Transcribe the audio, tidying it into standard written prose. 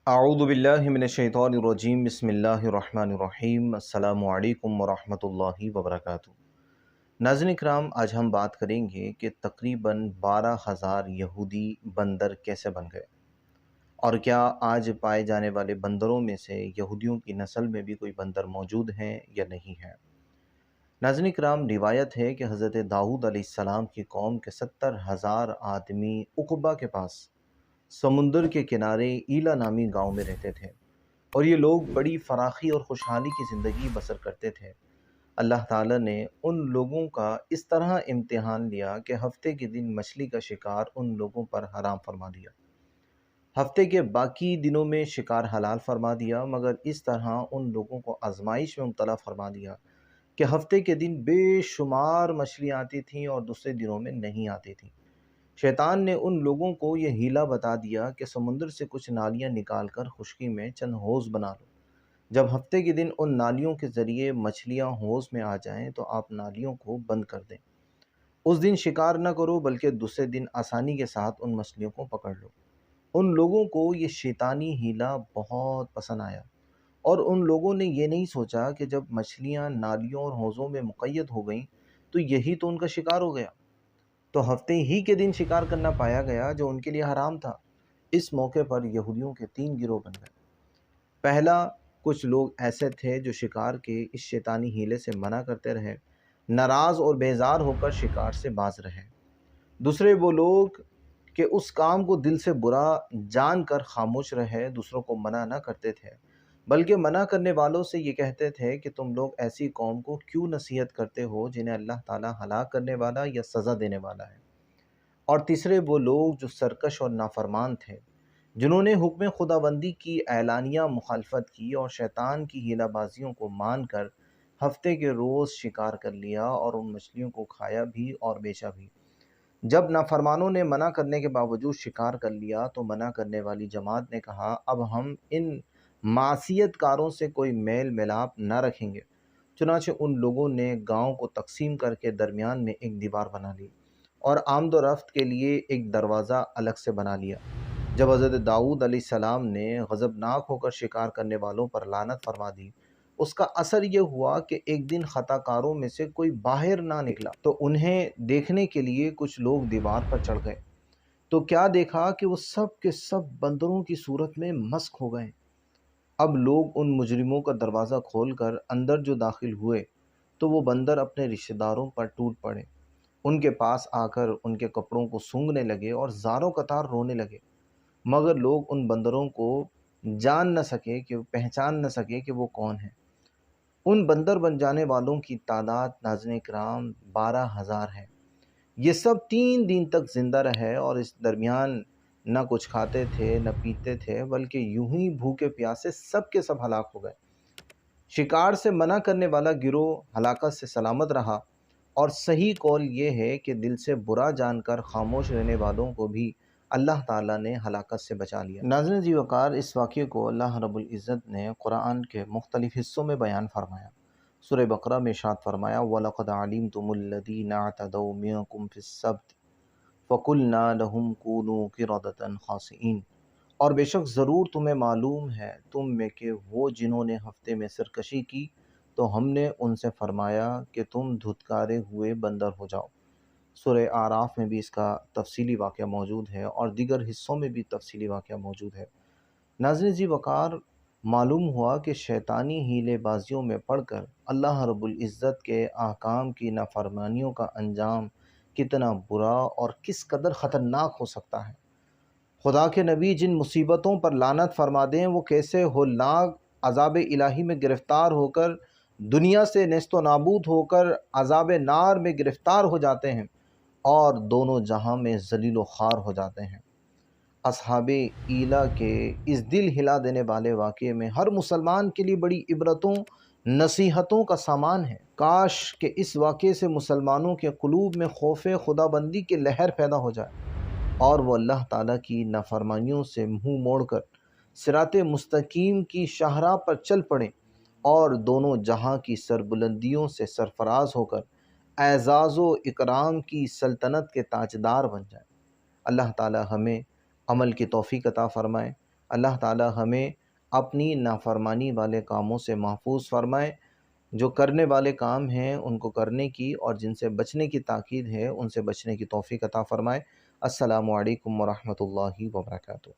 اعوذ باللہ من الشیطان الرجیم بسم اللہ الرحمن الرحیم السلام علیکم ورحمۃ اللہ وبرکاتہ۔ ناظرین کرام، آج ہم بات کریں گے کہ تقریباً 12,000 یہودی بندر کیسے بن گئے، اور کیا آج پائے جانے والے بندروں میں سے یہودیوں کی نسل میں بھی کوئی بندر موجود ہیں یا نہیں ہیں۔ ناظرین کرام، روایت ہے کہ حضرت داؤد علیہ السلام کی قوم کے 70,000 آدمی عقبہ کے پاس سمندر کے کنارے ایلا نامی گاؤں میں رہتے تھے، اور یہ لوگ بڑی فراخی اور خوشحالی کی زندگی بسر کرتے تھے۔ اللہ تعالیٰ نے ان لوگوں کا اس طرح امتحان لیا کہ ہفتے کے دن مچھلی کا شکار ان لوگوں پر حرام فرما دیا، ہفتے کے باقی دنوں میں شکار حلال فرما دیا، مگر اس طرح ان لوگوں کو آزمائش میں مبتلا فرما دیا کہ ہفتے کے دن بے شمار مچھلیاں آتی تھیں اور دوسرے دنوں میں نہیں آتی تھیں۔ شیطان نے ان لوگوں کو یہ ہیلا بتا دیا کہ سمندر سے کچھ نالیاں نکال کر خشکی میں چند حوض بنا لو۔ جب ہفتے کے دن ان نالیوں کے ذریعے مچھلیاں حوض میں آ جائیں تو آپ نالیوں کو بند کر دیں۔ اس دن شکار نہ کرو، بلکہ دوسرے دن آسانی کے ساتھ ان مچھلیوں کو پکڑ لو۔ ان لوگوں کو یہ شیطانی ہیلا بہت پسند آیا، اور ان لوگوں نے یہ نہیں سوچا کہ جب مچھلیاں نالیوں اور حوضوں میں مقید ہو گئیں تو یہی تو ان کا شکار ہو گیا، تو ہفتے ہی کے دن شکار کرنا پایا گیا جو ان کے لیے حرام تھا۔ اس موقع پر یہودیوں کے 3 گروہ بن گئے۔ پہلا، کچھ لوگ ایسے تھے جو شکار کے اس شیطانی ہیلے سے منع کرتے رہے، ناراض اور بیزار ہو کر شکار سے باز رہے۔ دوسرے، وہ لوگ کہ اس کام کو دل سے برا جان کر خاموش رہے، دوسروں کو منع نہ کرتے تھے، بلکہ منع کرنے والوں سے یہ کہتے تھے کہ تم لوگ ایسی قوم کو کیوں نصیحت کرتے ہو جنہیں اللہ تعالیٰ ہلاک کرنے والا یا سزا دینے والا ہے۔ اور تیسرے، وہ لوگ جو سرکش اور نافرمان تھے، جنہوں نے حکم خداوندی کی اعلانیہ مخالفت کی اور شیطان کی ہیلہ بازیوں کو مان کر ہفتے کے روز شکار کر لیا اور ان مچھلیوں کو کھایا بھی اور بیچا بھی۔ جب نافرمانوں نے منع کرنے کے باوجود شکار کر لیا تو منع کرنے والی جماعت نے کہا، اب ہم ان معصیت کاروں سے کوئی میل ملاپ نہ رکھیں گے۔ چنانچہ ان لوگوں نے گاؤں کو تقسیم کر کے درمیان میں ایک دیوار بنا لی اور آمد و رفت کے لیے ایک دروازہ الگ سے بنا لیا۔ جب حضرت داؤد علیہ السلام نے غضبناک ہو کر شکار کرنے والوں پر لعنت فرما دی، اس کا اثر یہ ہوا کہ ایک دن خطا کاروں میں سے کوئی باہر نہ نکلا، تو انہیں دیکھنے کے لیے کچھ لوگ دیوار پر چڑھ گئے، تو کیا دیکھا کہ وہ سب کے سب بندروں کی صورت میں مسخ ہو گئے۔ اب لوگ ان مجرموں کا دروازہ کھول کر اندر جو داخل ہوئے تو وہ بندر اپنے رشتہ داروں پر ٹوٹ پڑے، ان کے پاس آ کر ان کے کپڑوں کو سونگھنے لگے اور زاروں قطار رونے لگے، مگر لوگ ان بندروں کو پہچان نہ سکے کہ وہ کون ہیں۔ ان بندر بن جانے والوں کی تعداد ناظرین کرام 12,000 ہے۔ یہ سب 3 دن تک زندہ رہے اور اس درمیان نہ کچھ کھاتے تھے نہ پیتے تھے، بلکہ یوں ہی بھوکے پیاسے سب کے سب ہلاک ہو گئے۔ شکار سے منع کرنے والا گروہ ہلاکت سے سلامت رہا، اور صحیح قول یہ ہے کہ دل سے برا جان کر خاموش رہنے والوں کو بھی اللہ تعالیٰ نے ہلاکت سے بچا لیا۔ ناظرین جی وقار، اس واقعے کو اللہ رب العزت نے قرآن کے مختلف حصوں میں بیان فرمایا۔ سورہ بقرہ میں ارشاد فرمایا، وَلَقَدْ عَلِمْتُمُ الَّذِينَ اعْتَدَوْا مِنْكُمْ فِي السَّبْتِ فَقُلْنَا لَهُمْ كُونُوا قِرَدَةً خَاسِئِينَ، اور بے شک ضرور تمہیں معلوم ہے تم میں کہ وہ جنہوں نے ہفتے میں سرکشی کی تو ہم نے ان سے فرمایا کہ تم دھتکارے ہوئے بندر ہو جاؤ۔ سورہ اعراف میں بھی اس کا تفصیلی واقعہ موجود ہے، اور دیگر حصوں میں بھی تفصیلی واقعہ موجود ہے۔ ناظرین جی وقار، معلوم ہوا کہ شیطانی ہیلے بازیوں میں پڑھ کر اللہ رب العزت کے احکام کی نافرمانیوں کا انجام کتنا برا اور کس قدر خطرناک ہو سکتا ہے۔ خدا کے نبی جن مصیبتوں پر لعنت فرما دیں وہ کیسے ہولناک عذاب الہی میں گرفتار ہو کر دنیا سے نیست و نابود ہو کر عذاب نار میں گرفتار ہو جاتے ہیں اور دونوں جہاں میں ذلیل و خوار ہو جاتے ہیں۔ اصحاب ایلا کے اس دل ہلا دینے والے واقعے میں ہر مسلمان کے لیے بڑی عبرتوں نصیحتوں کا سامان ہے۔ کاش کہ اس واقعے سے مسلمانوں کے قلوب میں خوف خدا بندی کی لہر پیدا ہو جائے اور وہ اللہ تعالیٰ کی نافرمانیوں سے منہ موڑ کر صراط مستقیم کی شاہراہ پر چل پڑیں اور دونوں جہاں کی سربلندیوں سے سرفراز ہو کر اعزاز و اکرام کی سلطنت کے تاجدار بن جائیں۔ اللہ تعالیٰ ہمیں عمل کی توفیق عطا فرمائے۔ اللہ تعالی ہمیں اپنی نافرمانی والے کاموں سے محفوظ فرمائے، جو کرنے والے کام ہیں ان کو کرنے کی اور جن سے بچنے کی تاکید ہے ان سے بچنے کی توفیق عطا فرمائے۔ السلام علیکم ورحمۃ اللہ وبرکاتہ۔